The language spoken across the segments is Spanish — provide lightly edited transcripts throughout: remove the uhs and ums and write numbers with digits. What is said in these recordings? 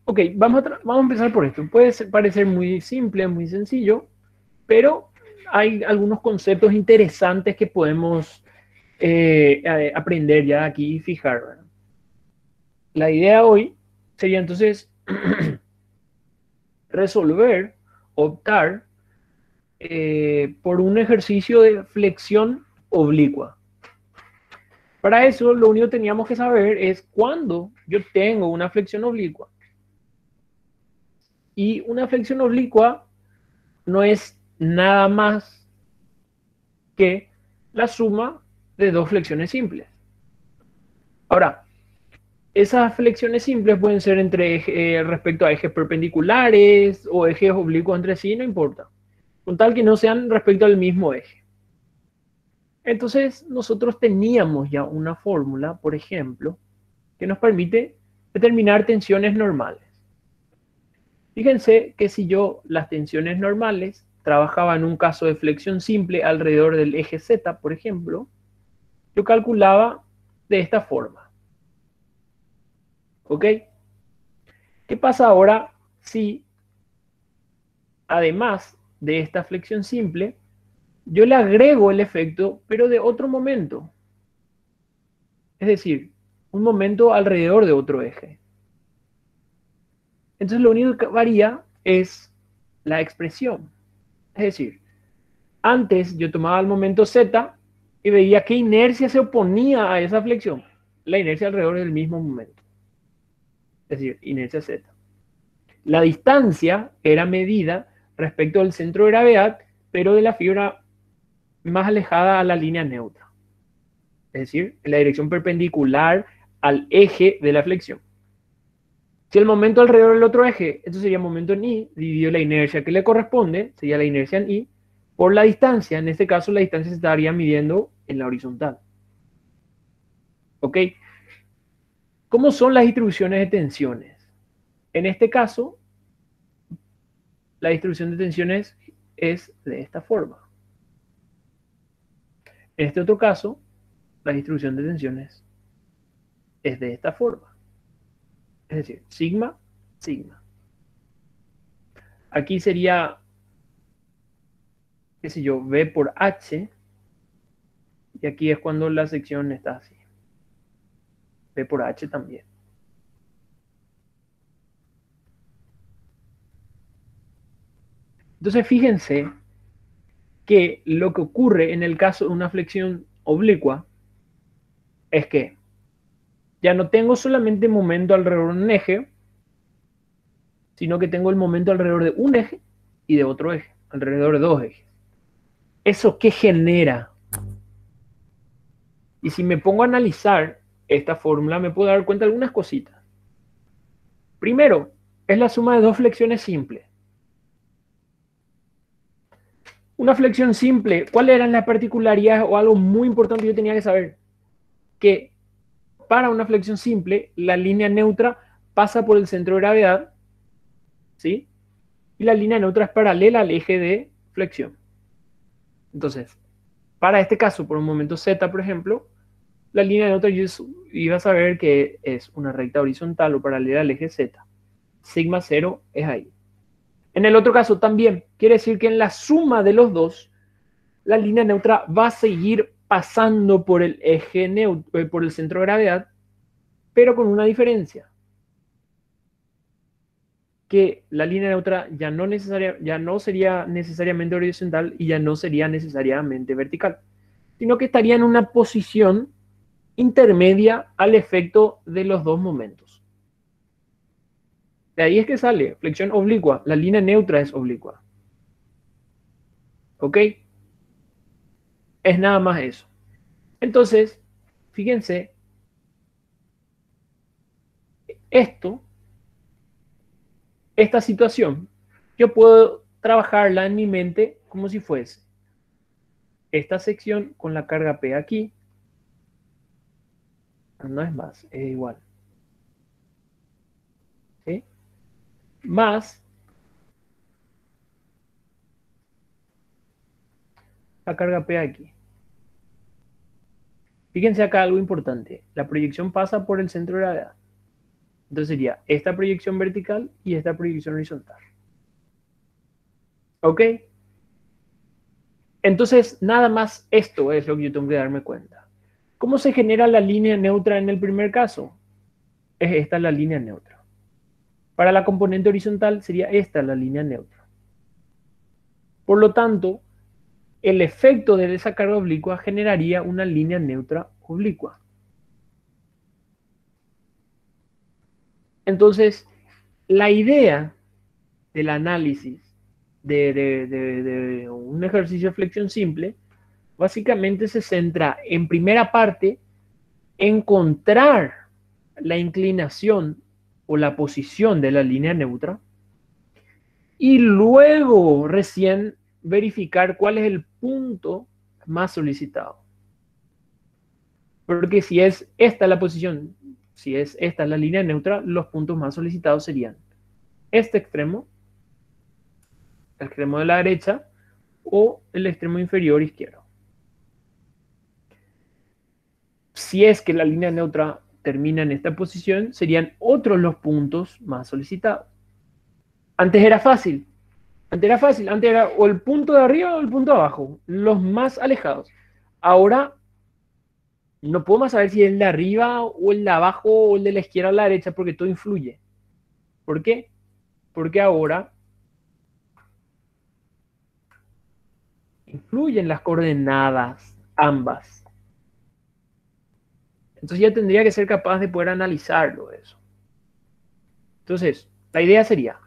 Ok, vamos a empezar por esto. Parecer muy simple, muy sencillo, pero hay algunos conceptos interesantes que podemos aprender ya aquí y fijar, ¿verdad? La idea hoy sería entonces resolver, optar por un ejercicio de flexión oblicua. Para eso, lo único que teníamos que saber es cuándo yo tengo una flexión oblicua. Y una flexión oblicua no es nada más que la suma de dos flexiones simples. Ahora, esas flexiones simples pueden ser respecto a ejes perpendiculares o ejes oblicuos entre sí, no importa. Con tal que no sean respecto al mismo eje. Entonces, nosotros teníamos ya una fórmula, por ejemplo, que nos permite determinar tensiones normales. Fíjense que si yo las tensiones normales trabajaba en un caso de flexión simple alrededor del eje Z, por ejemplo, yo calculaba de esta forma. ¿Ok? ¿Qué pasa ahora si, además de esta flexión simple, yo le agrego el efecto, pero de otro momento? Es decir, un momento alrededor de otro eje. Entonces lo único que varía es la expresión. Es decir, antes yo tomaba el momento Z y veía qué inercia se oponía a esa flexión. La inercia alrededor del mismo momento. Es decir, inercia Z. La distancia era medida respecto al centro de gravedad, pero de la fibra más alejada a la línea neutra. Es decir, en la dirección perpendicular al eje de la flexión. Si el momento alrededor del otro eje, esto sería momento en I, dividido la inercia que le corresponde, sería la inercia en I, por la distancia. En este caso, la distancia se estaría midiendo en la horizontal. ¿Ok? ¿Cómo son las distribuciones de tensiones? En este caso, la distribución de tensiones es de esta forma. En este otro caso, la distribución de tensiones es de esta forma. Es decir, sigma, sigma. Aquí sería, qué sé yo, V por H, y aquí es cuando la sección está así. V por H también. Entonces, fíjense que lo que ocurre en el caso de una flexión oblicua es que ya no tengo solamente momento alrededor de un eje, sino que tengo el momento alrededor de un eje y de otro eje, alrededor de dos ejes. ¿Eso qué genera? Y si me pongo a analizar esta fórmula, me puedo dar cuenta de algunas cositas. Primero, es la suma de dos flexiones simples. Una flexión simple, ¿cuáles eran las particularidades o algo muy importante que yo tenía que saber? Que para una flexión simple, la línea neutra pasa por el centro de gravedad, ¿sí? Y la línea neutra es paralela al eje de flexión. Entonces, para este caso, por un momento Z, por ejemplo, la línea neutra yo iba a saber que es una recta horizontal o paralela al eje Z. Sigma 0 es ahí. En el otro caso también, quiere decir que en la suma de los dos, la línea neutra va a seguir pasando por el eje neutro, por el centro de gravedad, pero con una diferencia. Que la línea neutra ya no sería necesariamente horizontal y ya no sería necesariamente vertical, sino que estaría en una posición intermedia al efecto de los dos momentos. De ahí es que sale flexión oblicua, la línea neutra es oblicua. ¿Ok? Es nada más eso. Entonces, fíjense, esto, esta situación, yo puedo trabajarla en mi mente como si fuese esta sección con la carga P aquí, no es más, es igual, ¿sí? Más la carga P aquí. Fíjense acá algo importante, la proyección pasa por el centro de gravedad. Entonces sería esta proyección vertical y esta proyección horizontal. ¿Ok? Entonces, nada más esto es lo que yo tengo que darme cuenta. ¿Cómo se genera la línea neutra en el primer caso? Es esta la línea neutra. Para la componente horizontal sería esta la línea neutra. Por lo tanto, el efecto de esa carga oblicua generaría una línea neutra oblicua. Entonces, la idea del análisis de un ejercicio de flexión simple básicamente se centra en primera parte encontrar la inclinación o la posición de la línea neutra y luego recién verificar cuál es el punto más solicitado. Porque si es esta la posición, si es esta la línea neutra, los puntos más solicitados serían este extremo, el extremo de la derecha o el extremo inferior izquierdo. Si es que la línea neutra termina en esta posición, serían otros los puntos más solicitados. Antes era fácil. Antes era o el punto de arriba o el punto de abajo, los más alejados. Ahora no puedo más saber si es el de arriba o el de abajo o el de la izquierda o la derecha porque todo influye. ¿Por qué? Porque ahora influyen las coordenadas ambas. Entonces ya tendría que ser capaz de poder analizarlo eso. Entonces, la idea sería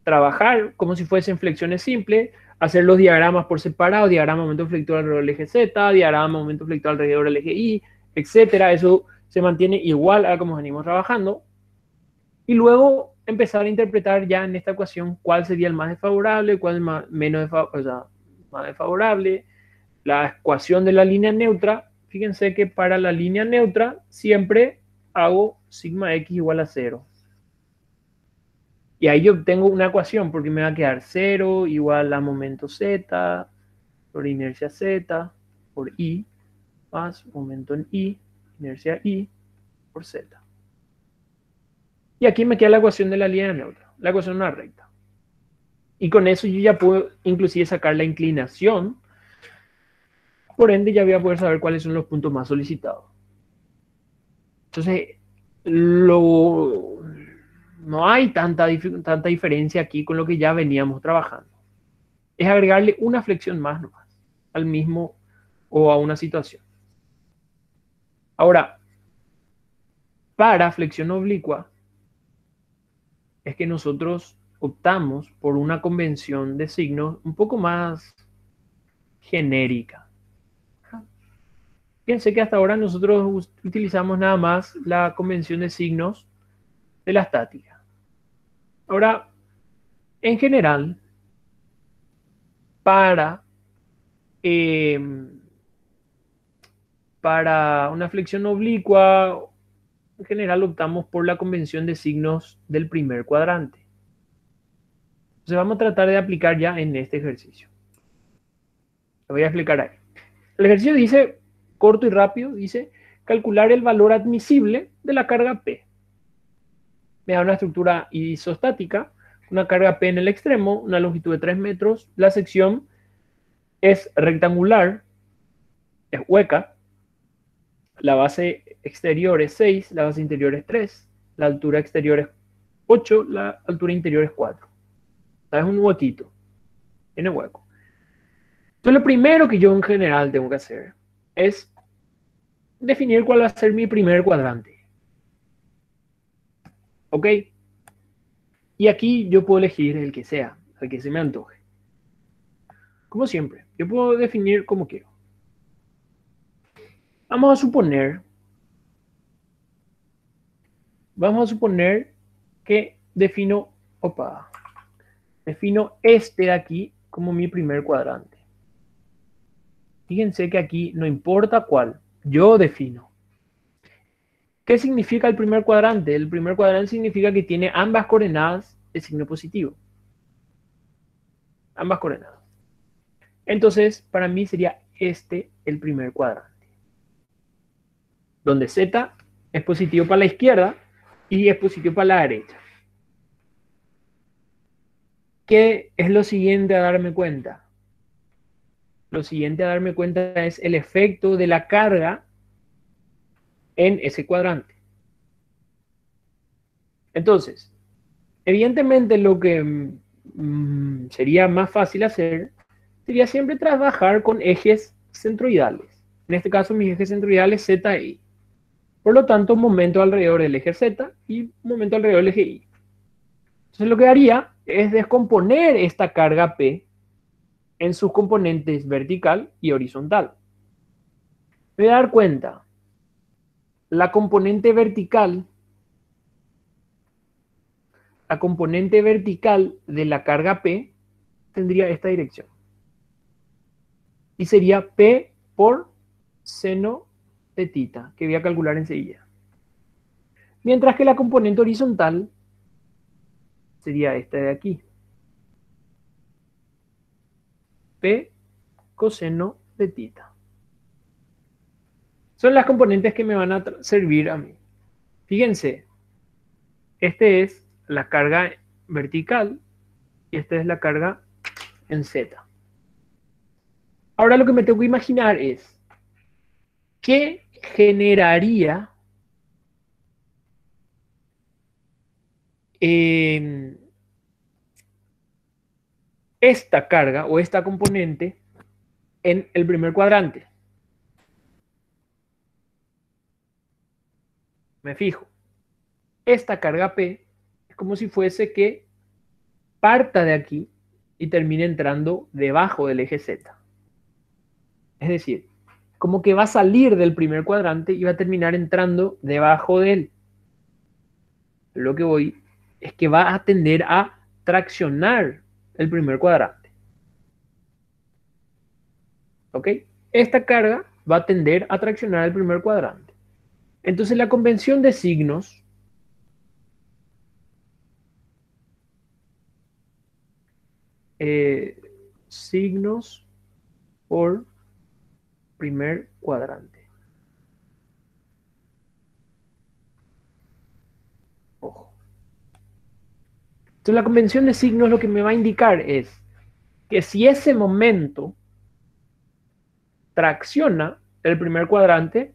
trabajar como si fuesen flexiones simples, hacer los diagramas por separado, diagrama momento flector alrededor del eje Z, diagrama momento flector alrededor del eje Y, etcétera. Eso se mantiene igual a como venimos trabajando. Y luego empezar a interpretar ya en esta ecuación cuál sería el más desfavorable, cuál es más, menos más desfavorable. La ecuación de la línea neutra, fíjense que para la línea neutra siempre hago sigma x igual a 0. Y ahí yo obtengo una ecuación porque me va a quedar 0 igual a momento z por inercia z por i más momento en i, inercia i por z. Y aquí me queda la ecuación de la línea neutra, la ecuación de una recta. Y con eso yo ya puedo inclusive sacar la inclinación. Por ende ya voy a poder saber cuáles son los puntos más solicitados. Entonces, no hay tanta diferencia aquí con lo que ya veníamos trabajando. Es agregarle una flexión más nomás al mismo o a una situación. Ahora, para flexión oblicua, es que nosotros optamos por una convención de signos un poco más genérica. Fíjense que hasta ahora nosotros utilizamos nada más la convención de signos de la estática. Ahora, en general, para una flexión oblicua, en general optamos por la convención de signos del primer cuadrante. Entonces vamos a tratar de aplicar ya en este ejercicio. Lo voy a explicar ahí. El ejercicio dice, corto y rápido, dice, calcular el valor admisible de la carga P. Me da una estructura isostática, una carga P en el extremo, una longitud de 3 metros, la sección es rectangular, es hueca, la base exterior es 6, la base interior es 3, la altura exterior es 8, la altura interior es 4. O sea, es un huequito, tiene hueco. Entonces lo primero que yo en general tengo que hacer es definir cuál va a ser mi primer cuadrante. ¿Ok? Y aquí yo puedo elegir el que sea, el que se me antoje. Como siempre, yo puedo definir como quiero. Vamos a suponer que defino este de aquí como mi primer cuadrante. Fíjense que aquí no importa cuál, yo defino. ¿Qué significa el primer cuadrante? El primer cuadrante significa que tiene ambas coordenadas de signo positivo. Ambas coordenadas. Entonces, para mí sería este el primer cuadrante. Donde Z es positivo para la izquierda y es positivo para la derecha. ¿Qué es lo siguiente a darme cuenta? Lo siguiente a darme cuenta es el efecto de la carga en ese cuadrante. Entonces, evidentemente lo que sería más fácil hacer sería siempre trabajar con ejes centroidales. En este caso, mis ejes centroidales Z e Y. Por lo tanto, momento alrededor del eje Z y momento alrededor del eje Y. Entonces, lo que haría es descomponer esta carga P en sus componentes vertical y horizontal. Me voy a dar cuenta, la componente vertical de la carga P tendría esta dirección. Y sería P por seno de tita, que voy a calcular enseguida. Mientras que la componente horizontal sería esta de aquí. P coseno de tita. Son las componentes que me van a servir a mí. Fíjense, este es la carga vertical y esta es la carga en Z. Ahora lo que me tengo que imaginar es ¿qué generaría esta carga o esta componente en el primer cuadrante? Me fijo. Esta carga P es como si fuese que parta de aquí y termine entrando debajo del eje Z. Es decir, como que va a salir del primer cuadrante y va a terminar entrando debajo de él. Lo que voy es que va a tender a traccionar el primer cuadrante. ¿Ok? Esta carga va a tender a traccionar el primer cuadrante. Entonces la convención de signos signos por primer cuadrante. Ojo. Entonces la convención de signos lo que me va a indicar es que si ese momento tracciona el primer cuadrante,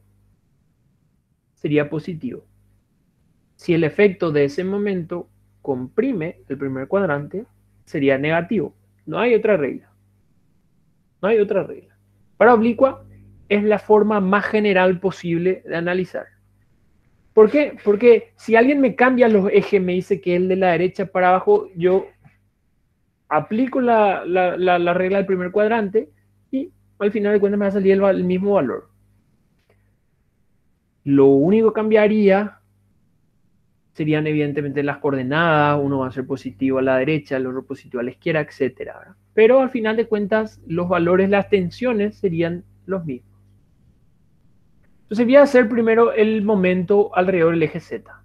sería positivo. Si el efecto de ese momento comprime el primer cuadrante, sería negativo. No hay otra regla. No hay otra regla. Para oblicua es la forma más general posible de analizar. ¿Por qué? Porque si alguien me cambia los ejes, me dice que el de la derecha para abajo, yo aplico la regla del primer cuadrante y al final de cuentas me va a salir el mismo valor. Lo único que cambiaría serían evidentemente las coordenadas, uno va a ser positivo a la derecha, el otro positivo a la izquierda, etc. Pero al final de cuentas los valores, las tensiones serían los mismos. Entonces voy a hacer primero el momento alrededor del eje Z.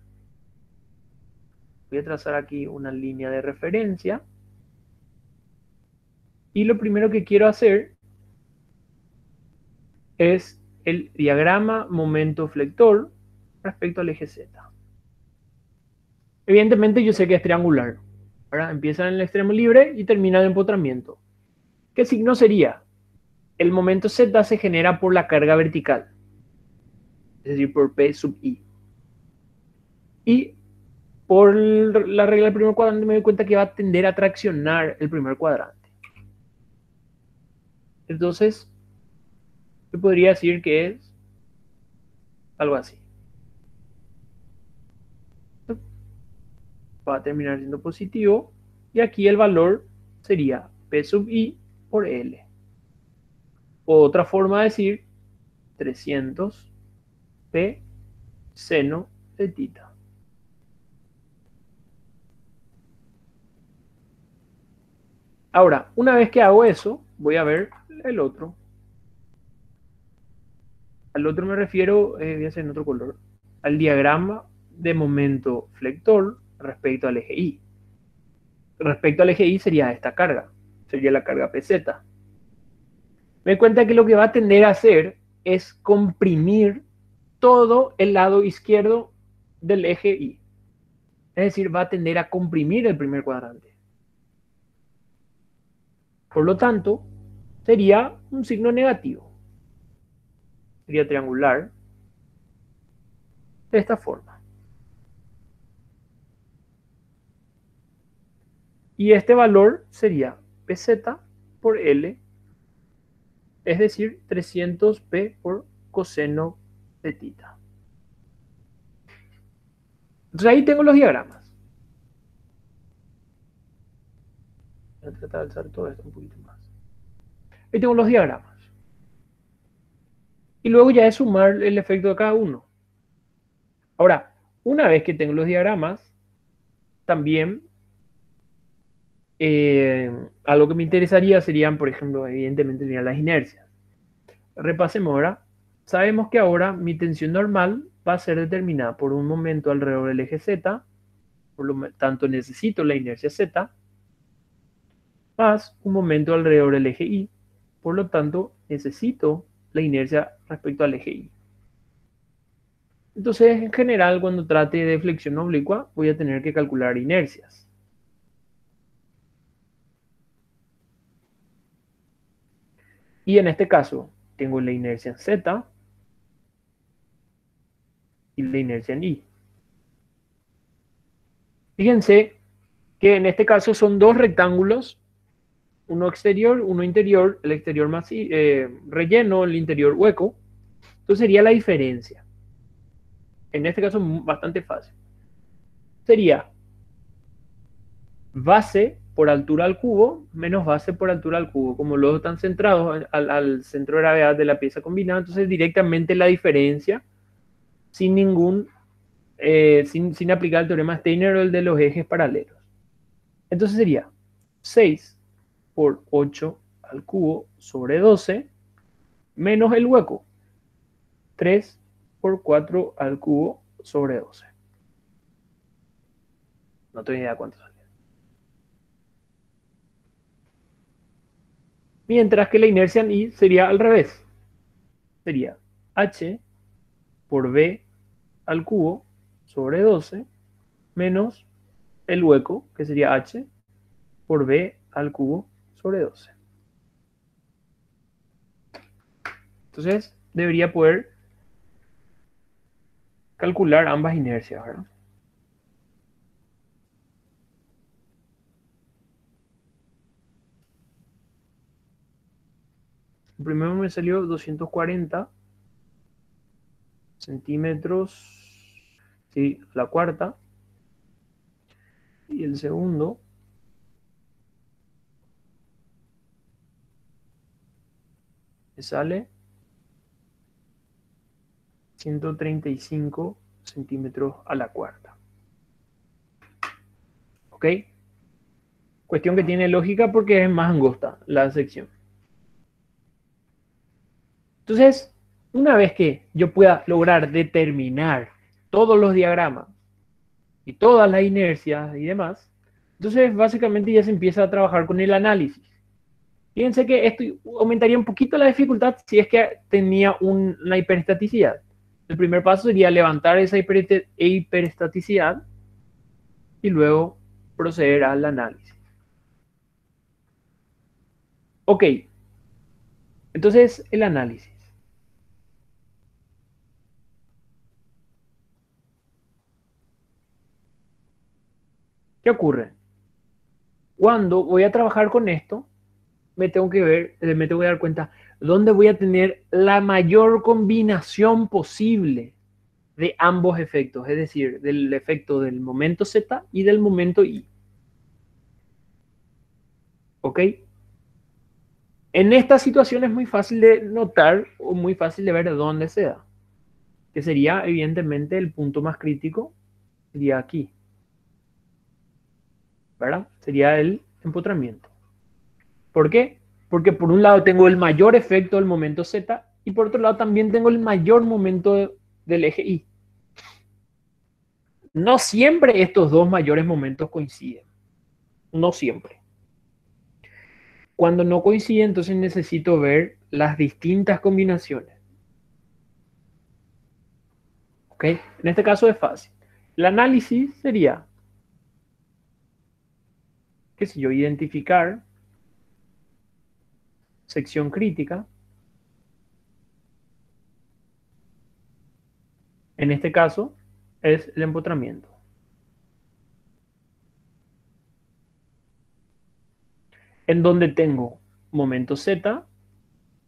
Voy a trazar aquí una línea de referencia. Y lo primero que quiero hacer es el diagrama momento flector respecto al eje Z. Evidentemente yo sé que es triangular. Ahora empieza en el extremo libre y termina en empotramiento. ¿Qué signo sería? El momento Z se genera por la carga vertical, es decir, por P sub I. Y por la regla del primer cuadrante me doy cuenta que va a tender a traccionar el primer cuadrante. Entonces, yo podría decir que es algo así. Va a terminar siendo positivo y aquí el valor sería P sub I por L. Otra forma de decir 300 P seno de tita. Ahora, una vez que hago eso, voy a ver el otro. Al otro me refiero, voy a hacer en otro color, al diagrama de momento flector respecto al eje Y. Respecto al eje Y sería esta carga, sería la carga PZ. Me doy cuenta que lo que va a tender a hacer es comprimir todo el lado izquierdo del eje Y. Es decir, va a tender a comprimir el primer cuadrante. Por lo tanto, sería un signo negativo. Sería triangular de esta forma. Y este valor sería PZ por L, es decir, 300p por coseno de tita. Entonces ahí tengo los diagramas. Voy a tratar de alzar todo esto un poquito más. Ahí tengo los diagramas. Y luego ya es sumar el efecto de cada uno. Ahora, una vez que tengo los diagramas, también algo que me interesaría serían, por ejemplo, evidentemente serían las inercias. Repasemos ahora. Sabemos que ahora mi tensión normal va a ser determinada por un momento alrededor del eje Z, por lo tanto necesito la inercia Z, más un momento alrededor del eje Y, por lo tanto necesito la inercia respecto al eje Y. Entonces, en general, cuando trate de flexión oblicua, voy a tener que calcular inercias. Y en este caso, tengo la inercia en Z y la inercia en Y. Fíjense que en este caso son dos rectángulos, uno exterior, uno interior, el exterior más relleno, el interior hueco. Entonces sería la diferencia. En este caso bastante fácil. Sería base por altura al cubo menos base por altura al cubo. Como los dos están centrados al centro de gravedad de la pieza combinada, entonces directamente la diferencia sin ningún, sin aplicar el teorema Steiner o el de los ejes paralelos. Entonces sería 6 por 8 al cubo sobre 12 menos el hueco, 3 por 4 al cubo sobre 12. No tengo idea cuánto sale. Mientras que la inercia en I sería al revés. Sería H por B al cubo sobre 12 menos el hueco, que sería H por B al cubo sobre 12. Entonces, debería poder calcular ambas inercias, ¿verdad? El primero me salió 240 centímetros, sí, la cuarta. Y el segundo me sale 135 centímetros a la cuarta. ¿Ok? Cuestión que tiene lógica porque es más angosta la sección. Entonces, una vez que yo pueda lograr determinar todos los diagramas y todas las inercias y demás, entonces básicamente ya se empieza a trabajar con el análisis. Fíjense que esto aumentaría un poquito la dificultad si es que tenía una hiperestaticidad. El primer paso sería levantar esa hiperestaticidad y luego proceder al análisis. Ok, entonces el análisis. ¿Qué ocurre? Cuando voy a trabajar con esto, me tengo que dar cuenta dónde voy a tener la mayor combinación posible de ambos efectos, es decir, del efecto del momento Z y del momento Y. ¿Ok? En esta situación es muy fácil de notar o muy fácil de ver de dónde se da, que sería evidentemente el punto más crítico, sería aquí, ¿verdad? Sería el empotramiento. ¿Por qué? Porque por un lado tengo el mayor efecto del momento Z y por otro lado también tengo el mayor momento del eje Y. No siempre estos dos mayores momentos coinciden. No siempre. Cuando no coinciden, entonces necesito ver las distintas combinaciones. ¿Ok? En este caso es fácil. El análisis sería qué sé yo, identificar sección crítica. En este caso es el empotramiento. En donde tengo momento Z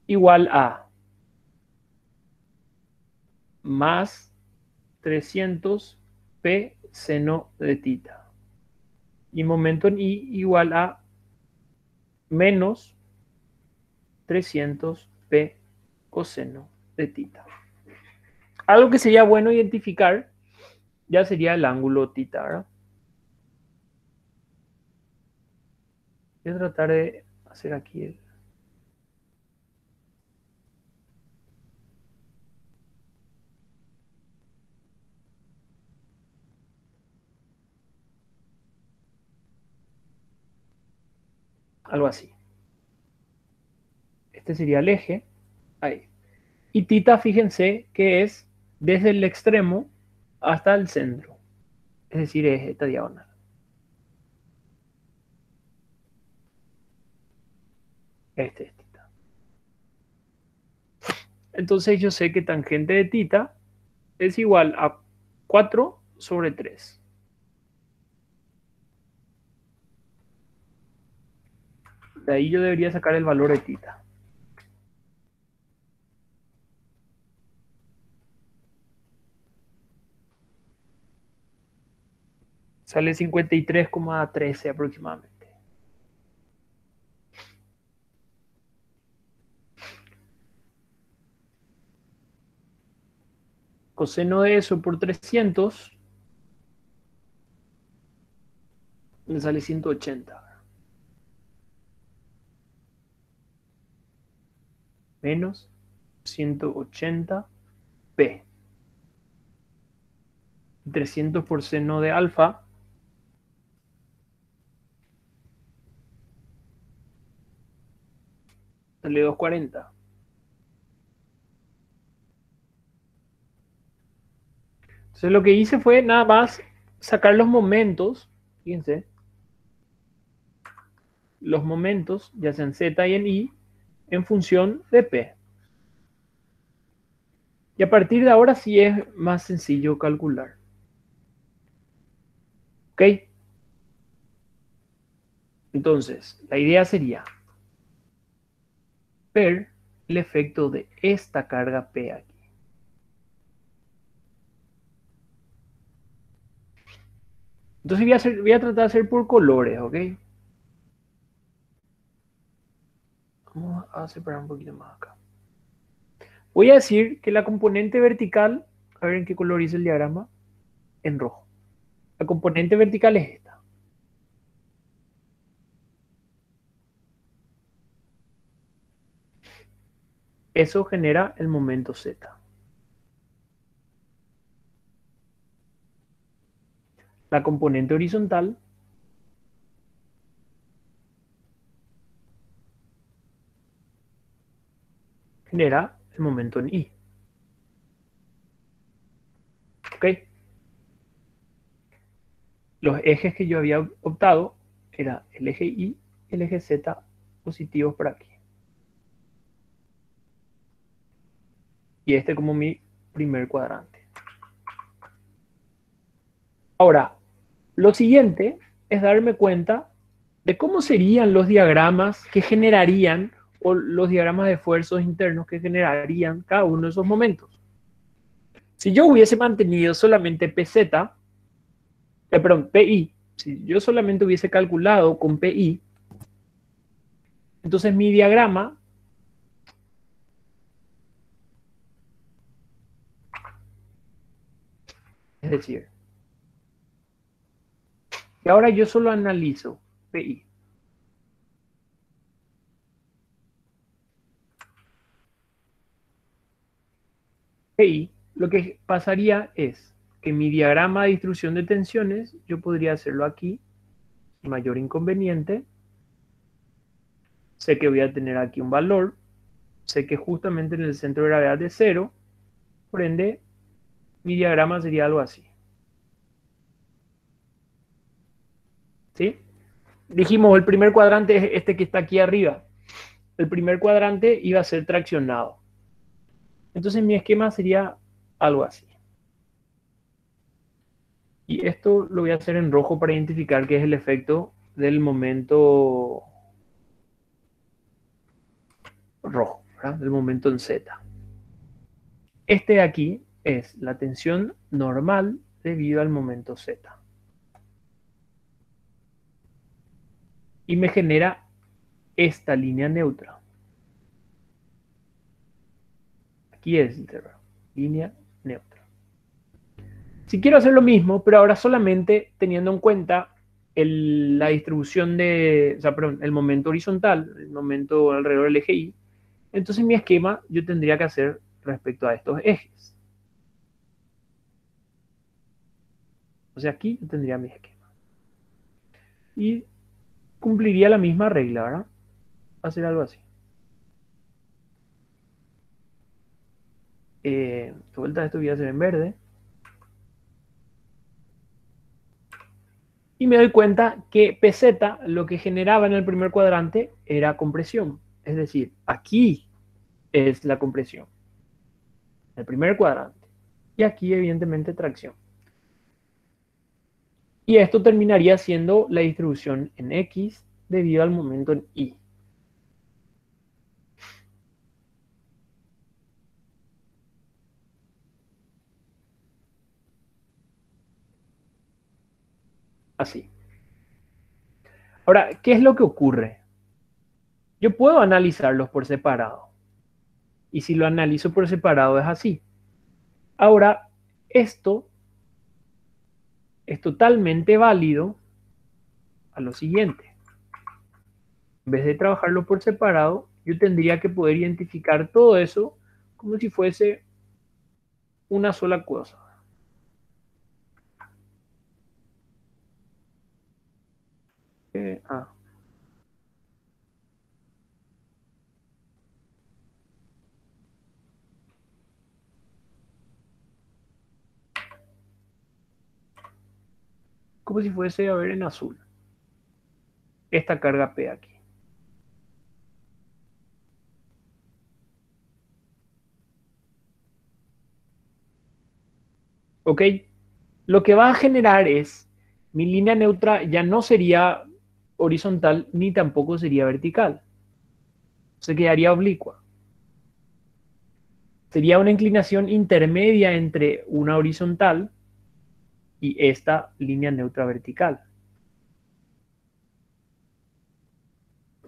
igual a más 300 P seno de tita. Y momento en I igual a menos 300 P coseno de tita. Algo que sería bueno identificar ya sería el ángulo tita, ¿verdad? Voy a tratar de hacer aquí algo así. Este sería el eje. Ahí. Y tita, fíjense que es desde el extremo hasta el centro. Es decir, es esta diagonal. Este es tita. Entonces yo sé que tangente de tita es igual a 4 sobre 3. De ahí yo debería sacar el valor de tita. Sale 53,13 aproximadamente. Coseno de eso por 300 me sale 180. Menos 180 P. 300 por seno de alfa sale 240. Entonces lo que hice fue nada más sacar los momentos, fíjense, los momentos, ya sean Z y en I, en función de P. Y a partir de ahora sí es más sencillo calcular. ¿Ok? Entonces, la idea sería ver el efecto de esta carga P aquí. Entonces voy a tratar de hacer por colores, ¿ok? Vamos a separar un poquito más acá. Voy a decir que la componente vertical, a ver en qué color hice el diagrama, en rojo. La componente vertical es esta. Eso genera el momento Z. La componente horizontal genera el momento en I. ¿Ok? Los ejes que yo había optado era el eje Y y el eje Z positivos por aquí. Y este como mi primer cuadrante. Ahora, lo siguiente es darme cuenta de cómo serían los diagramas que generarían o los diagramas de esfuerzos internos que generarían cada uno de esos momentos. Si yo hubiese mantenido solamente PZ, perdón, PI, si yo solamente hubiese calculado con PI, entonces mi diagrama es decir, y ahora yo solo analizo PI. PI, lo que pasaría es que mi diagrama de distribución de tensiones, yo podría hacerlo aquí, sin mayor inconveniente. Sé que voy a tener aquí un valor, sé que justamente en el centro de gravedad de 0, por ende, mi diagrama sería algo así. ¿Sí? Dijimos, el primer cuadrante es este que está aquí arriba. El primer cuadrante iba a ser traccionado. Entonces mi esquema sería algo así. Y esto lo voy a hacer en rojo para identificar qué es el efecto del momento rojo, ¿verdad? Del momento en Z. Este de aquí es la tensión normal debido al momento Z. Y me genera esta línea neutra. Aquí es línea neutra. Si quiero hacer lo mismo, pero ahora solamente teniendo en cuenta la distribución de, o sea, perdón, el momento horizontal, el momento alrededor del eje Y, entonces mi esquema yo tendría que hacer respecto a estos ejes. O sea, aquí yo tendría mi esquema. Y cumpliría la misma regla, ¿verdad? Hacer algo así. De vuelta esto voy a hacer en verde. Y me doy cuenta que PZ lo que generaba en el primer cuadrante era compresión. Es decir, aquí es la compresión. El primer cuadrante. Y aquí, evidentemente, tracción. Y esto terminaría siendo la distribución en X debido al momento en Y. Así. Ahora, ¿qué es lo que ocurre? Yo puedo analizarlos por separado. Y si lo analizo por separado es así. Ahora, esto es totalmente válido a lo siguiente. En vez de trabajarlo por separado, yo tendría que poder identificar todo eso como si fuese una sola cosa. Eh, ah, Como si fuese, a ver, en azul. Esta carga P aquí. ¿Ok? Lo que va a generar es, mi línea neutra ya no sería horizontal ni tampoco sería vertical. Se quedaría oblicua. Sería una inclinación intermedia entre una horizontal y esta línea neutra vertical.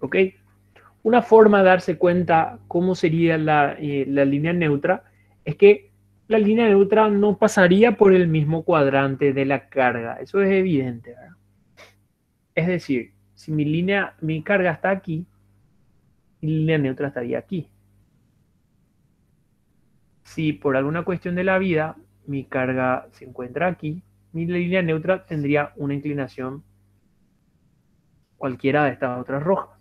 ¿Ok? Una forma de darse cuenta cómo sería la línea neutra es que la línea neutra no pasaría por el mismo cuadrante de la carga. Eso es evidente, ¿verdad? Es decir, si mi carga está aquí, mi línea neutra estaría aquí. Si por alguna cuestión de la vida mi carga se encuentra aquí, mi línea neutra tendría una inclinación cualquiera de estas otras rojas.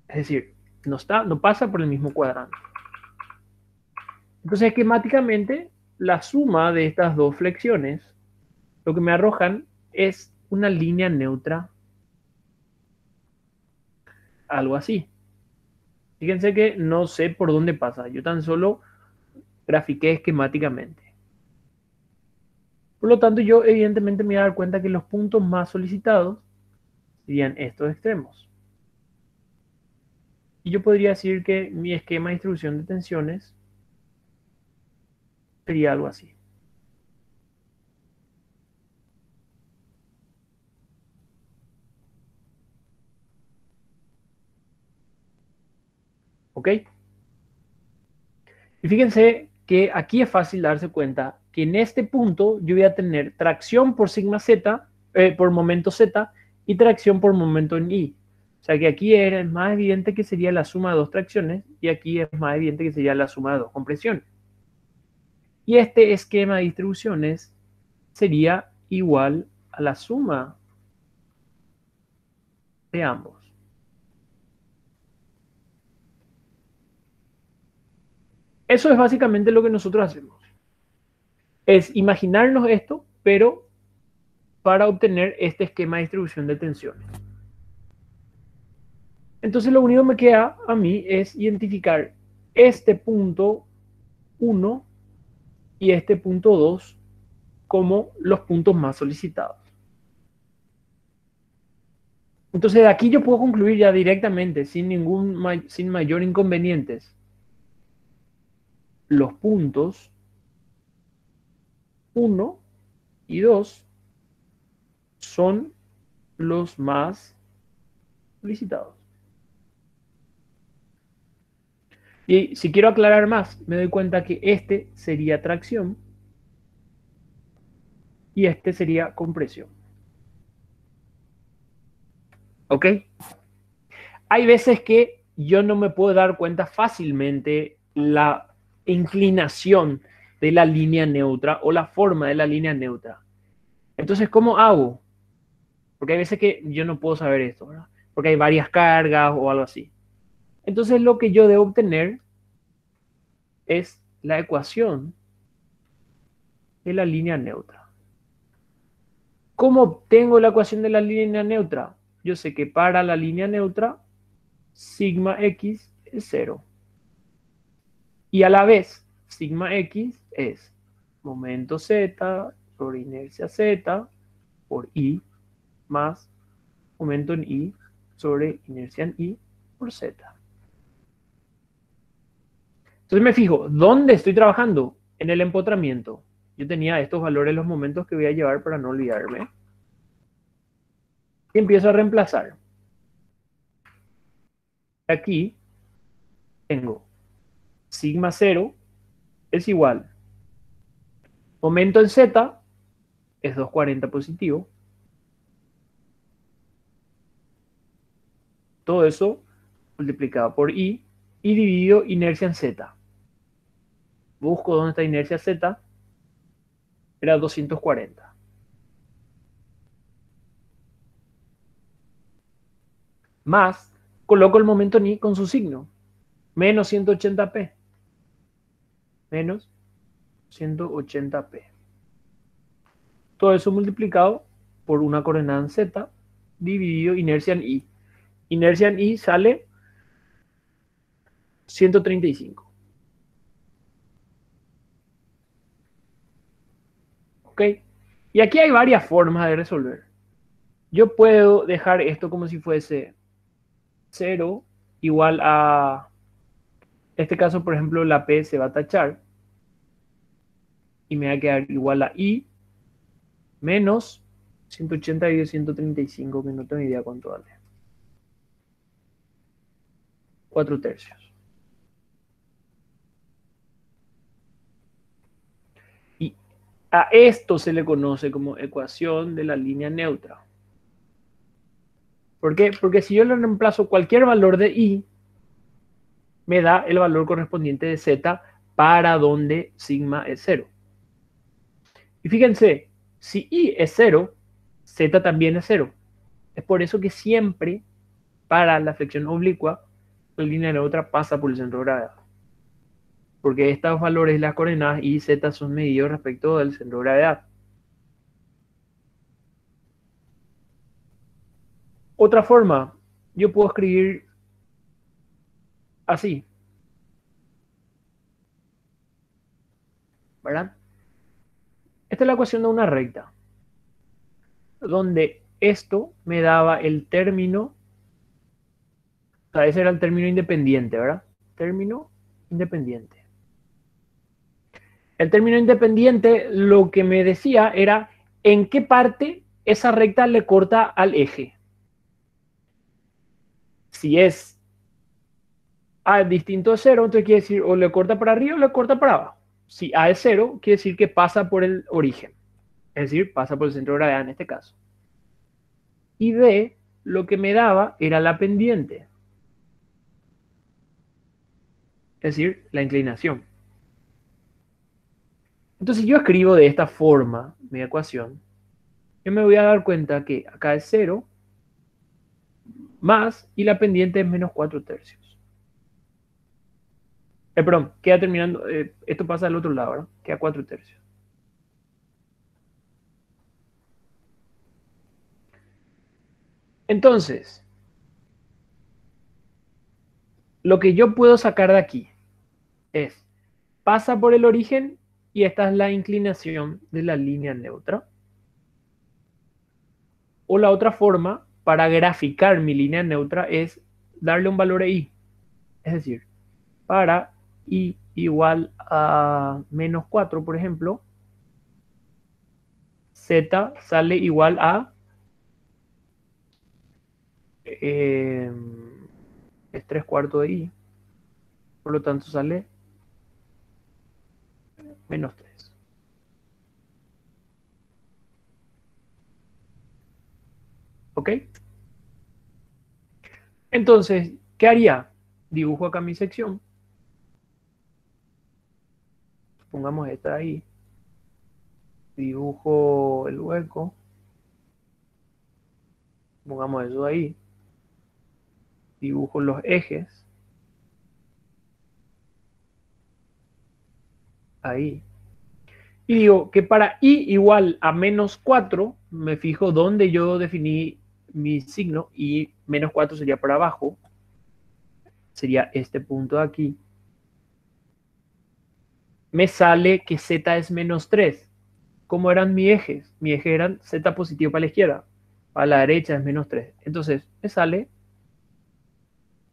Es decir, no pasa por el mismo cuadrante. Entonces, esquemáticamente, la suma de estas dos flexiones, lo que me arrojan es una línea neutra, algo así. Fíjense que no sé por dónde pasa, yo tan solo grafiqué esquemáticamente. Por lo tanto, yo evidentemente me voy a dar cuenta que los puntos más solicitados serían estos extremos. Y yo podría decir que mi esquema de distribución de tensiones sería algo así. ¿Ok? Y fíjense que aquí es fácil darse cuenta que en este punto yo voy a tener tracción por sigma z, por momento z, y tracción por momento en y. O sea que aquí es más evidente que sería la suma de dos tracciones y aquí es más evidente que sería la suma de dos compresiones. Y este esquema de distribuciones sería igual a la suma de ambos. Eso es básicamente lo que nosotros hacemos. Es imaginarnos esto, pero para obtener este esquema de distribución de tensiones. Entonces lo único que me queda a mí es identificar este punto 1 y este punto 2 como los puntos más solicitados. Entonces de aquí yo puedo concluir ya directamente, sin mayor inconvenientes, los puntos 1 y 2 son los más solicitados. Y si quiero aclarar más, me doy cuenta que este sería tracción y este sería compresión. ¿Ok? Hay veces que yo no me puedo dar cuenta fácilmente la inclinación de la línea neutra o la forma de la línea neutra. Entonces, ¿cómo hago? Porque hay veces que yo no puedo saber esto, ¿verdad? Porque hay varias cargas o algo así. Entonces, lo que yo debo obtener es la ecuación de la línea neutra. ¿Cómo obtengo la ecuación de la línea neutra? Yo sé que para la línea neutra, sigma x es 0. Y a la vez, sigma x es momento z sobre inercia z por i más momento en i sobre inercia en i por z. Entonces me fijo, ¿dónde estoy trabajando? En el empotramiento. Yo tenía estos valores, los momentos que voy a llevar para no olvidarme. Y empiezo a reemplazar. Aquí tengo sigma 0 es igual. Momento en z es 240 positivo. Todo eso multiplicado por i y dividido inercia en z. Busco dónde está inercia z. Era 240. Más, coloco el momento en i con su signo. Menos 180p. Menos 180p. Todo eso multiplicado por una coordenada en z dividido inercia en i. Inercia en i sale 135. ¿Ok? Y aquí hay varias formas de resolver. Yo puedo dejar esto como si fuese 0 igual a, en este caso, por ejemplo, la P se va a tachar y me va a quedar igual a I menos 180 dividido 135, que no tengo idea cuánto vale. 4 tercios. Y a esto se le conoce como ecuación de la línea neutra. ¿Por qué? Porque si yo le reemplazo cualquier valor de I, me da el valor correspondiente de Z para donde sigma es 0. Y fíjense, si I es 0, Z también es 0. Es por eso que siempre para la flexión oblicua, la línea neutra pasa por el centro de gravedad. Porque estos valores, las coordenadas I y Z, son medidos respecto del centro de gravedad. Otra forma, yo puedo escribir así, ¿verdad? Esta es la ecuación de una recta, donde esto me daba el término, o sea, ese era el término independiente, ¿verdad? Término independiente. El término independiente lo que me decía era en qué parte esa recta le corta al eje. Si es A distinto de 0, entonces quiere decir o le corta para arriba o le corta para abajo. Si A es 0, quiere decir que pasa por el origen. Es decir, pasa por el centro de gravedad en este caso. Y B, lo que me daba era la pendiente. Es decir, la inclinación. Entonces, si yo escribo de esta forma mi ecuación, yo me voy a dar cuenta que acá es 0 más y la pendiente es menos 4 tercios. Perdón, queda terminando, esto pasa al otro lado, ¿verdad? Queda 4 tercios. Entonces, lo que yo puedo sacar de aquí es, pasa por el origen y esta es la inclinación de la línea neutra. O la otra forma para graficar mi línea neutra es darle un valor a i. Es decir, para i igual a menos 4, por ejemplo, z sale igual a es 3 cuartos de i. Por lo tanto sale menos 3. ¿Ok? Entonces, ¿qué haría? Dibujo acá mi sección. Pongamos esta ahí. Dibujo el hueco. Pongamos eso ahí. Dibujo los ejes. Ahí. Y digo que para i igual a menos 4, me fijo dónde yo definí mi signo y menos 4 sería para abajo. Sería este punto de aquí. Me sale que z es menos 3. ¿Cómo eran mis ejes? Mi eje eran z positivo para la izquierda. Para la derecha es menos 3. Entonces me sale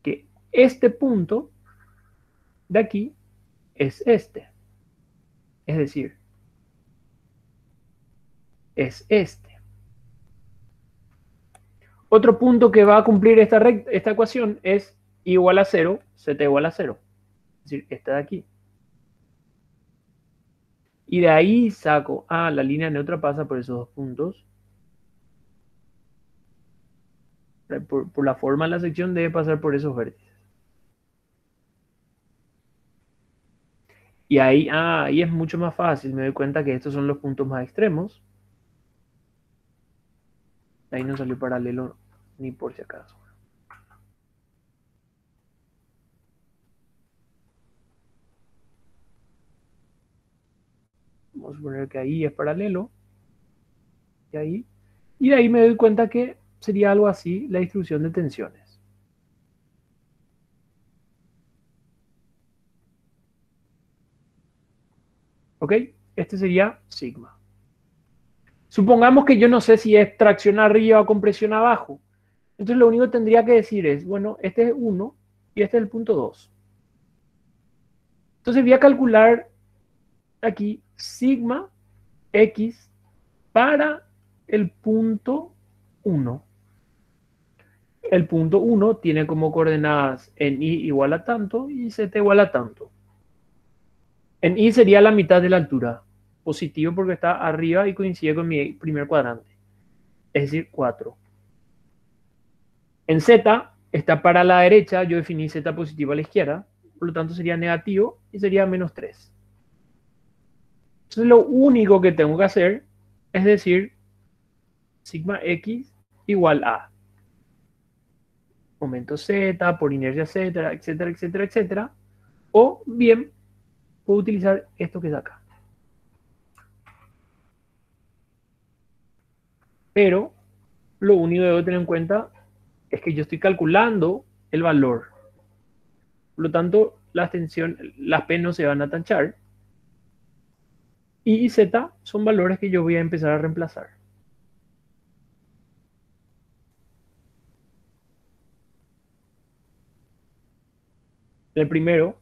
que este punto de aquí es este. Es decir, es este. Otro punto que va a cumplir esta ecuación es igual a 0, z igual a 0. Es decir, esta de aquí. Y de ahí saco, la línea neutra pasa por esos dos puntos. Por la forma de la sección debe pasar por esos vértices. Y ahí es mucho más fácil. Me doy cuenta que estos son los puntos más extremos. Ahí no salió paralelo ni por si acaso. Vamos a suponer que ahí es paralelo. Y ahí. Y de ahí me doy cuenta que sería algo así la distribución de tensiones. ¿Ok? Este sería sigma. Supongamos que yo no sé si es tracción arriba o compresión abajo. Entonces lo único que tendría que decir es, bueno, este es 1 y este es el punto 2. Entonces voy a calcular aquí sigma x para el punto 1. El punto 1 tiene como coordenadas en i igual a tanto y z igual a tanto. En i sería la mitad de la altura. Positivo porque está arriba y coincide con mi primer cuadrante. Es decir, 4. En z está para la derecha, yo definí z positivo a la izquierda, por lo tanto sería negativo y sería menos 3. Entonces lo único que tengo que hacer es decir sigma x igual a momento z por inercia z, etcétera, etcétera, etcétera. O bien puedo utilizar esto que es acá. Pero lo único que debo tener en cuenta es que yo estoy calculando el valor. Por lo tanto, las P no se van a tachar. Y Z son valores que yo voy a empezar a reemplazar. En el primero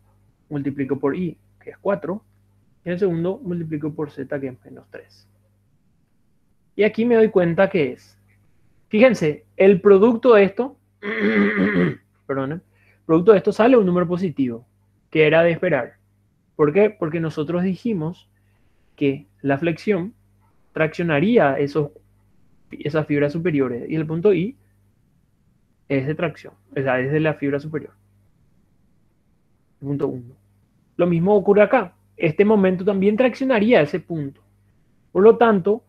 multiplico por I, que es 4. Y en el segundo multiplico por Z, que es menos 3. Y aquí me doy cuenta que es. Fíjense, el producto de esto, perdón, el producto de esto sale un número positivo, que era de esperar. ¿Por qué? Porque nosotros dijimos que la flexión traccionaría esas fibras superiores y el punto I es de tracción, o sea, es de la fibra superior. Punto 1. Lo mismo ocurre acá. Este momento también traccionaría ese punto. Por lo tanto,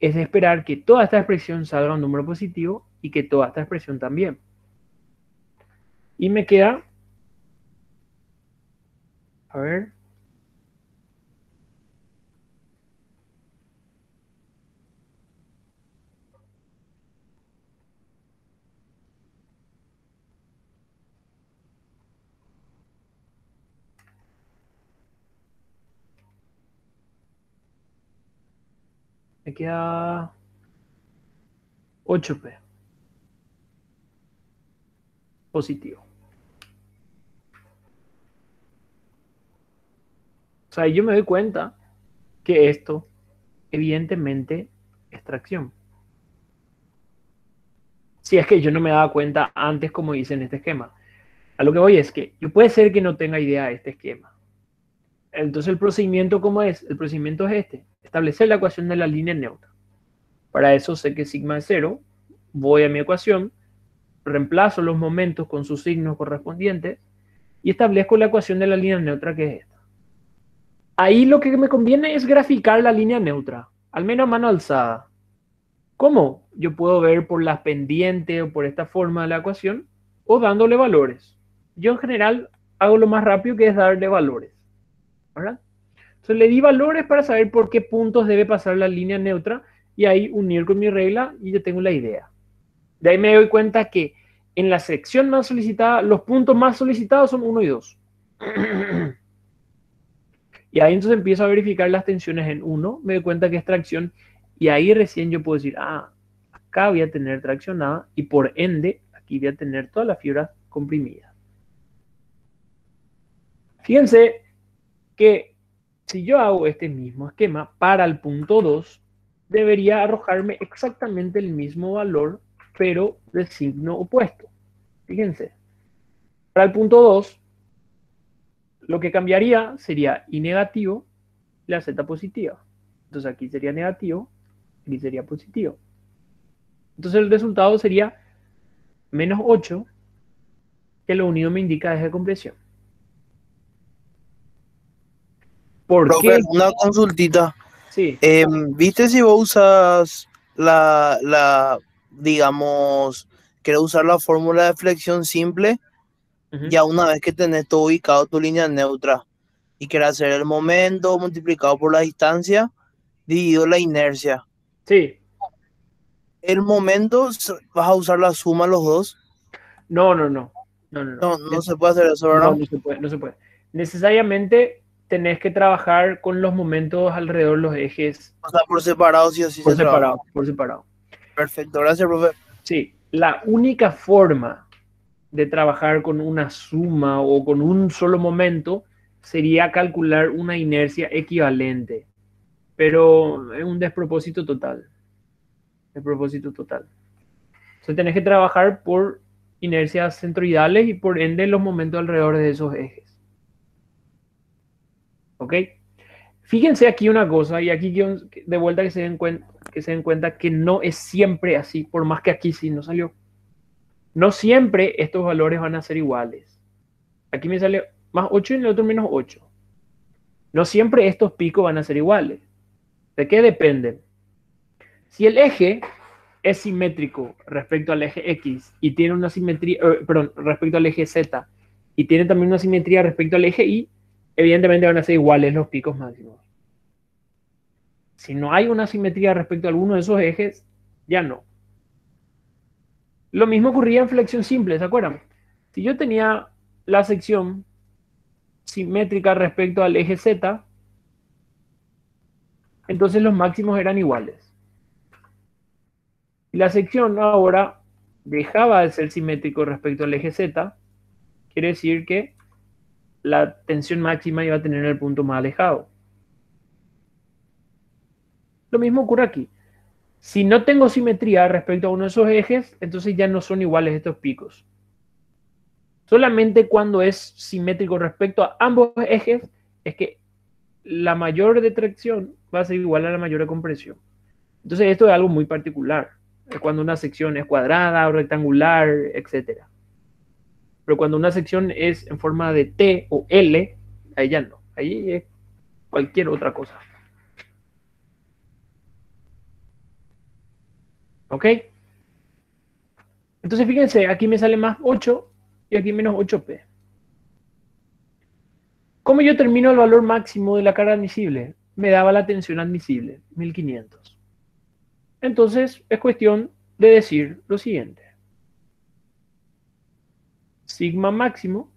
es de esperar que toda esta expresión salga un número positivo y que toda esta expresión también. Y me queda, a ver, Me queda 8P positivo. O sea, yo me doy cuenta que esto, evidentemente, es tracción. Si es que yo no me daba cuenta antes, como hice en este esquema. A lo que voy es que yo puede ser que no tenga idea de este esquema. Entonces, el procedimiento, ¿cómo es? El procedimiento es este: establecer la ecuación de la línea neutra. Para eso sé que sigma es 0. Voy a mi ecuación, reemplazo los momentos con sus signos correspondientes y establezco la ecuación de la línea neutra, que es esta. Ahí lo que me conviene es graficar la línea neutra, al menos a mano alzada. ¿Cómo? Yo puedo ver por las pendientes o por esta forma de la ecuación o dándole valores. Yo en general hago lo más rápido, que es darle valores, ¿verdad? Entonces le di valores para saber por qué puntos debe pasar la línea neutra y ahí unir con mi regla y ya tengo la idea. De ahí me doy cuenta que en la sección más solicitada, los puntos más solicitados son 1 y 2. Y ahí entonces empiezo a verificar las tensiones en 1, me doy cuenta que es tracción y ahí recién yo puedo decir, acá voy a tener traccionada y por ende aquí voy a tener toda la fibra comprimida. Fíjense que si yo hago este mismo esquema para el punto 2, debería arrojarme exactamente el mismo valor, pero de signo opuesto. Fíjense, para el punto 2, lo que cambiaría sería I negativo y la Z positiva. Entonces aquí sería negativo, aquí sería positivo. Entonces el resultado sería menos 8, que lo unido me indica eje de compresión. ¿Por Profe, qué? una consultita. Sí. ¿Viste si vos usas digamos, querés usar la fórmula de flexión simple, Uh-huh. ya una vez que tenés todo ubicado tu línea neutra y querés hacer el momento multiplicado por la distancia, dividido la inercia? Sí. El momento, vas a usar la suma los dos. No, no, no. No, no, no. No, no se puede hacer eso, No, ¿verdad? no se puede, no se puede. Necesariamente tenés que trabajar con los momentos alrededor de los ejes O sea, por separado, sí o sí por se trabaja. separado, por separado. Perfecto, gracias, profe. Sí, la única forma de trabajar con una suma o con un solo momento sería calcular una inercia equivalente, pero es un despropósito total. Despropósito total. Entonces tenés que trabajar por inercias centroidales y por ende los momentos alrededor de esos ejes. ¿Ok? Fíjense aquí una cosa, y aquí de vuelta que se den cuenta que no es siempre así, por más que aquí sí no salió. No siempre estos valores van a ser iguales. Aquí me sale más 8 y en el otro menos 8. No siempre estos picos van a ser iguales. ¿De qué dependen? Si el eje es simétrico respecto al eje X y tiene una simetría, perdón, respecto al eje Z y tiene también una simetría respecto al eje Y, evidentemente van a ser iguales los picos máximos. Si no hay una simetría respecto a alguno de esos ejes, ya no. Lo mismo ocurría en flexión simple, ¿se acuerdan? Si yo tenía la sección simétrica respecto al eje Z, entonces los máximos eran iguales. Y la sección ahora dejaba de ser simétrico respecto al eje Z, quiere decir que la tensión máxima iba a tener el punto más alejado. Lo mismo ocurre aquí. Si no tengo simetría respecto a uno de esos ejes, entonces ya no son iguales estos picos. Solamente cuando es simétrico respecto a ambos ejes es que la mayor de tracción va a ser igual a la mayor de compresión. Entonces esto es algo muy particular. Es cuando una sección es cuadrada o rectangular, etc. Pero cuando una sección es en forma de T o L, ahí ya no. Ahí es cualquier otra cosa. ¿Ok? Entonces fíjense, aquí me sale más 8 y aquí menos 8P. ¿Cómo yo termino el valor máximo de la carga admisible? Me daba la tensión admisible, 1500. Entonces es cuestión de decir lo siguiente. Sigma máximo,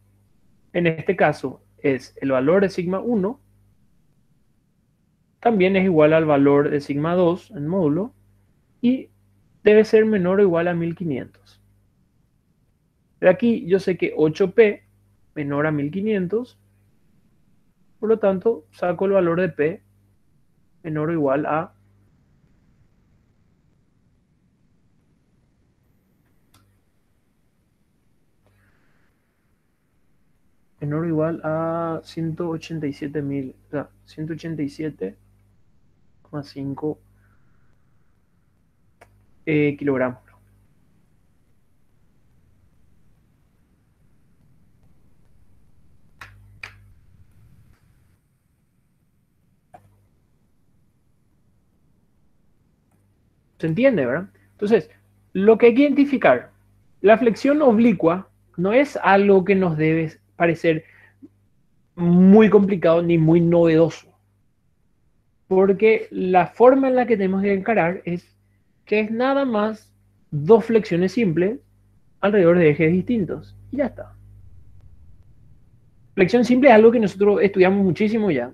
en este caso, es el valor de sigma 1 también es igual al valor de sigma 2 en módulo y debe ser menor o igual a 1500. De aquí yo sé que 8P menor a 1500, por lo tanto saco el valor de P menor o igual a menor o igual a 187.000, o sea, 187,5 kilogramos. ¿Se entiende, verdad? Entonces, lo que hay que identificar, la flexión oblicua no es algo que nos debe parecer muy complicado ni muy novedoso, porque la forma en la que tenemos que encarar es que es nada más dos flexiones simples alrededor de ejes distintos. Y ya está. Flexión simple es algo que nosotros estudiamos muchísimo ya,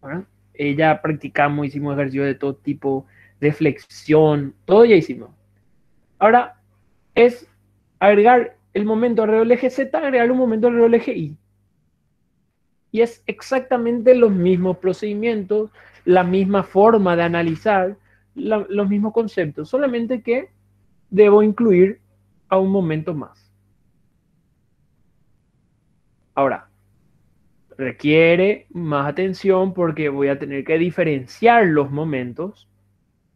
¿verdad? Ya practicamos, hicimos ejercicios de todo tipo, de flexión, todo ya hicimos. Ahora es agregar el momento alrededor del eje Z, agregar un momento alrededor del eje Y. Y es exactamente los mismos procedimientos, la misma forma de analizar, los mismos conceptos, solamente que debo incluir a un momento más. Ahora, requiere más atención porque voy a tener que diferenciar los momentos,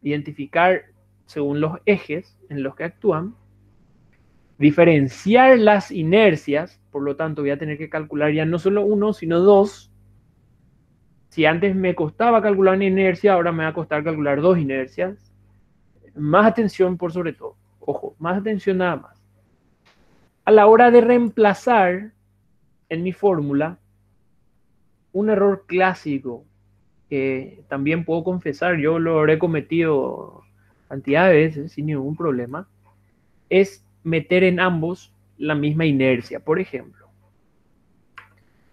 identificar según los ejes en los que actúan, diferenciar las inercias, por lo tanto voy a tener que calcular ya no solo uno, sino dos. Si antes me costaba calcular una inercia, ahora me va a costar calcular dos inercias. Más atención por sobre todo. Ojo, más atención nada más. A la hora de reemplazar en mi fórmula, un error clásico que también puedo confesar, yo lo habré cometido cantidad de veces sin ningún problema, es meter en ambos la misma inercia, por ejemplo.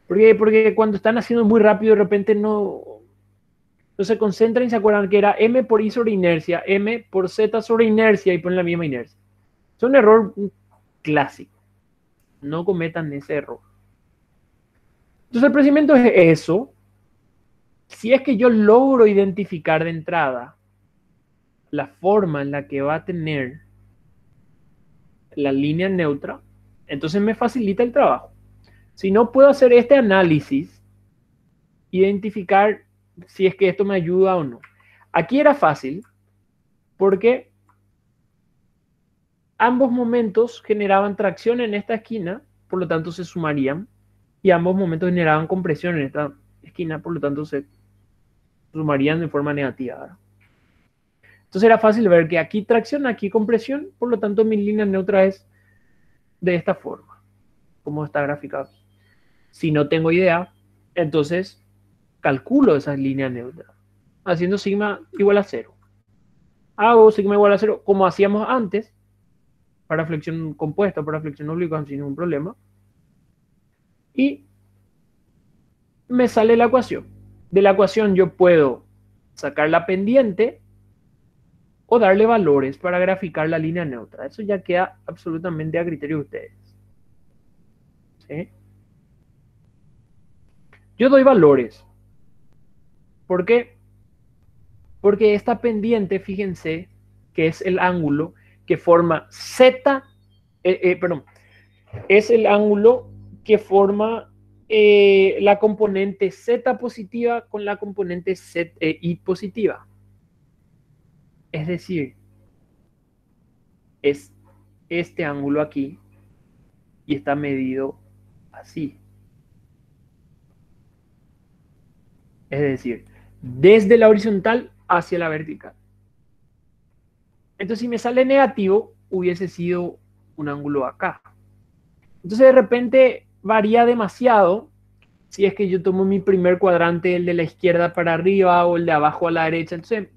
Porque cuando están haciendo muy rápido, de repente no se concentran y se acuerdan que era M por I sobre inercia, M por Z sobre inercia y ponen la misma inercia. Es un error clásico. No cometan ese error. Entonces el procedimiento es eso. Si es que yo logro identificar de entrada la forma en la que va a tener la línea neutra, entonces me facilita el trabajo. Si no puedo hacer este análisis, identificar si es que esto me ayuda o no. Aquí era fácil porque ambos momentos generaban tracción en esta esquina, por lo tanto se sumarían, y ambos momentos generaban compresión en esta esquina, por lo tanto se sumarían de forma negativa, ¿verdad? Entonces era fácil ver que aquí tracción, aquí compresión, por lo tanto mi línea neutra es de esta forma, como está graficado. Si no tengo idea, entonces calculo esa línea neutra, haciendo sigma igual a 0. Hago sigma igual a 0 como hacíamos antes, para flexión compuesta, para flexión oblicua sin ningún problema. Y me sale la ecuación. De la ecuación yo puedo sacar la pendiente o darle valores para graficar la línea neutra. Eso ya queda absolutamente a criterio de ustedes. ¿Sí? Yo doy valores. ¿Por qué? Porque esta pendiente, fíjense, que es el ángulo que forma Z, perdón, es el ángulo que forma la componente Z positiva con la componente Y positiva. Es decir, es este ángulo aquí y está medido así. Es decir, desde la horizontal hacia la vertical. Entonces, si me sale negativo, hubiese sido un ángulo acá. Entonces, de repente varía demasiado si es que yo tomo mi primer cuadrante, el de la izquierda para arriba o el de abajo a la derecha. Entonces,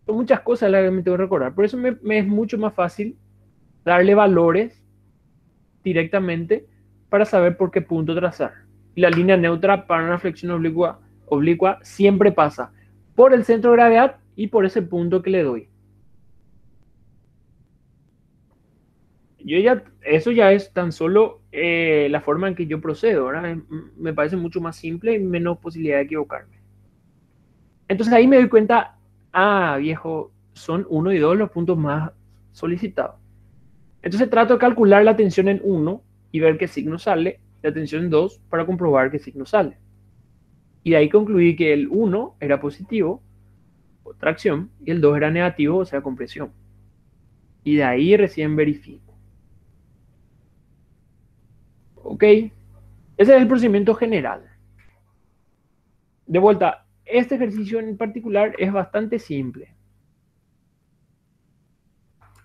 son muchas cosas las que me tengo que recordar. Por eso me es mucho más fácil darle valores directamente para saber por qué punto trazar. Y la línea neutra para una flexión oblicua siempre pasa por el centro de gravedad y por ese punto que le doy. Eso ya es tan solo la forma en que yo procedo, ¿verdad? Me parece mucho más simple y menos posibilidad de equivocarme. Entonces ahí me doy cuenta, viejo, son 1 y 2 los puntos más solicitados. Entonces trato de calcular la tensión en 1 y ver qué signo sale, la tensión en 2 para comprobar qué signo sale. Y de ahí concluí que el 1 era positivo, o tracción, y el 2 era negativo, o sea, compresión. Y de ahí recién verifico. ¿Ok? Ese es el procedimiento general. De vuelta, este ejercicio en particular es bastante simple.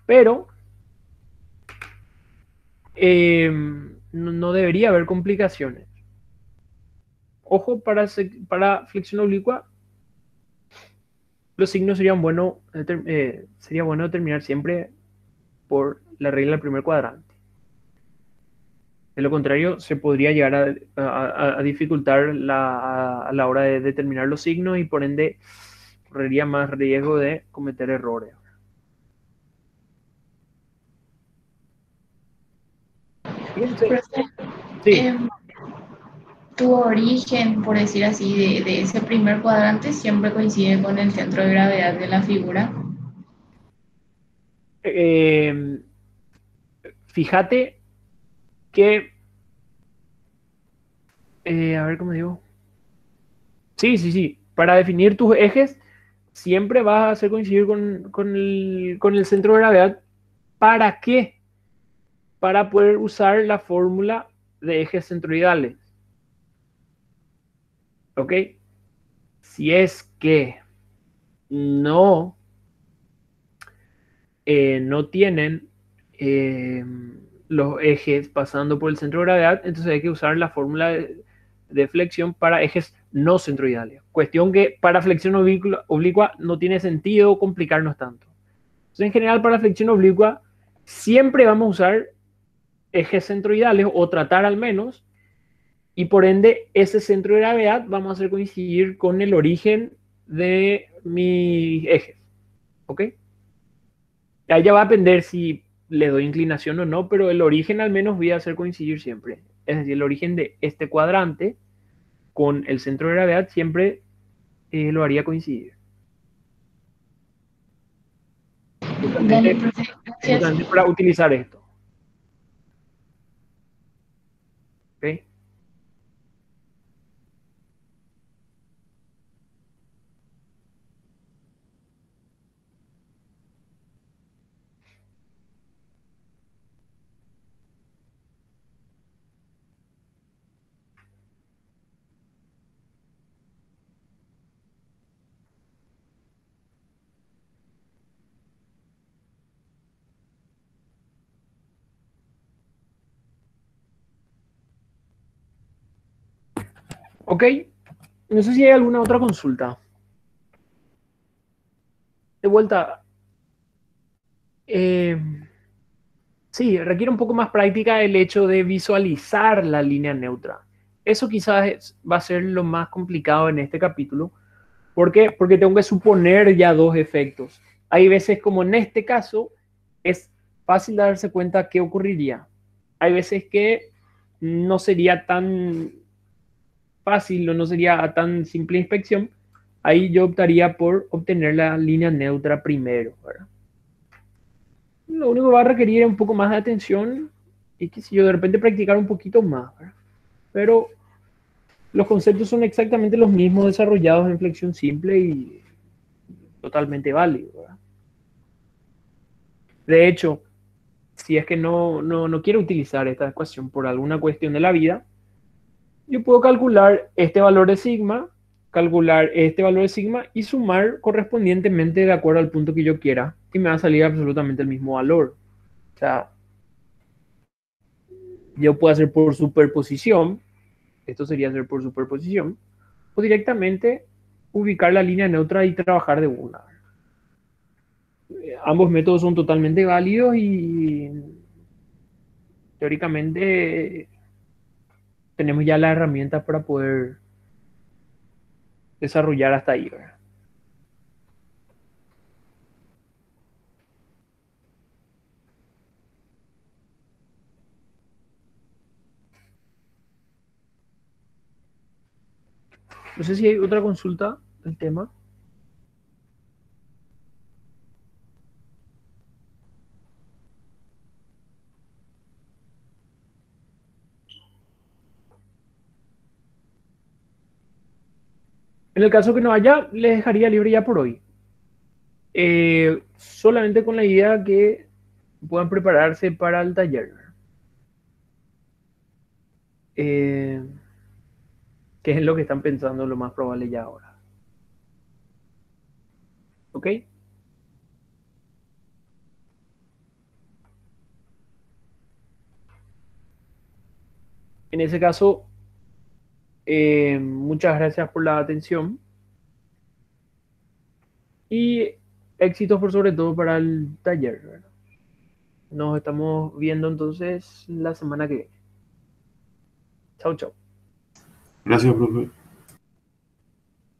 Pero no debería haber complicaciones. Ojo, para flexión oblicua, los signos sería bueno determinar siempre por la regla del primer cuadrante. De lo contrario, se podría llegar a dificultar a la hora de determinar los signos y por ende correría más riesgo de cometer errores. Fíjense, Profe, sí, em, tu origen, por decir así, de ese primer cuadrante siempre coincide con el centro de gravedad de la figura. eh, fíjate que, a ver cómo digo. Sí, sí, sí. Para definir tus ejes, siempre vas a hacer coincidir con el centro de gravedad. ¿Para qué? Para poder usar la fórmula de ejes centroidales. ¿Ok? Si es que no, no tienen los ejes pasando por el centro de gravedad, entonces hay que usar la fórmula de flexión para ejes no centroidales. Cuestión que para flexión oblicua no tiene sentido complicarnos tanto. Entonces, en general, para flexión oblicua siempre vamos a usar ejes centroidales o tratar al menos, y por ende ese centro de gravedad vamos a hacer coincidir con el origen de mis ejes. ¿Ok? Ahí ya va a depender si le doy inclinación o no, pero el origen al menos voy a hacer coincidir siempre. Es decir, el origen de este cuadrante con el centro de gravedad siempre lo haría coincidir. Dale, Justamente, profe, gracias. justamente para utilizar esto. ¿Ok? Ok, no sé si hay alguna otra consulta. De vuelta, eh, sí, requiere un poco más práctica el hecho de visualizar la línea neutra. Eso quizás va a ser lo más complicado en este capítulo. ¿Por qué? Porque tengo que suponer ya dos efectos. Hay veces, como en este caso, es fácil darse cuenta qué ocurriría. Hay veces que no sería tan fácil o no sería tan simple inspección. Ahí yo optaría por obtener la línea neutra primero, ¿verdad? Lo único que va a requerir es un poco más de atención y que si yo de repente practicar un poquito más, ¿verdad? Pero los conceptos son exactamente los mismos desarrollados en flexión simple y totalmente válidos, ¿verdad? De hecho, si es que no quiero utilizar esta ecuación por alguna cuestión de la vida, yo puedo calcular este valor de sigma, calcular este valor de sigma y sumar correspondientemente de acuerdo al punto que yo quiera y me va a salir absolutamente el mismo valor. O sea, yo puedo hacer por superposición, esto sería hacer por superposición, o directamente ubicar la línea neutra y trabajar de una. Ambos métodos son totalmente válidos y teóricamente tenemos ya las herramientas para poder desarrollar hasta ahí, ¿verdad? No sé si hay otra consulta del tema. En el caso que no haya, les dejaría libre ya por hoy. Solamente con la idea que puedan prepararse para el taller. Eh, que es lo que están pensando lo más probable ya ahora. ¿Ok? En ese caso, muchas gracias por la atención y éxitos por sobre todo para el taller, ¿verdad? Nos estamos viendo entonces la semana que viene. Chau, chau. Gracias, profe.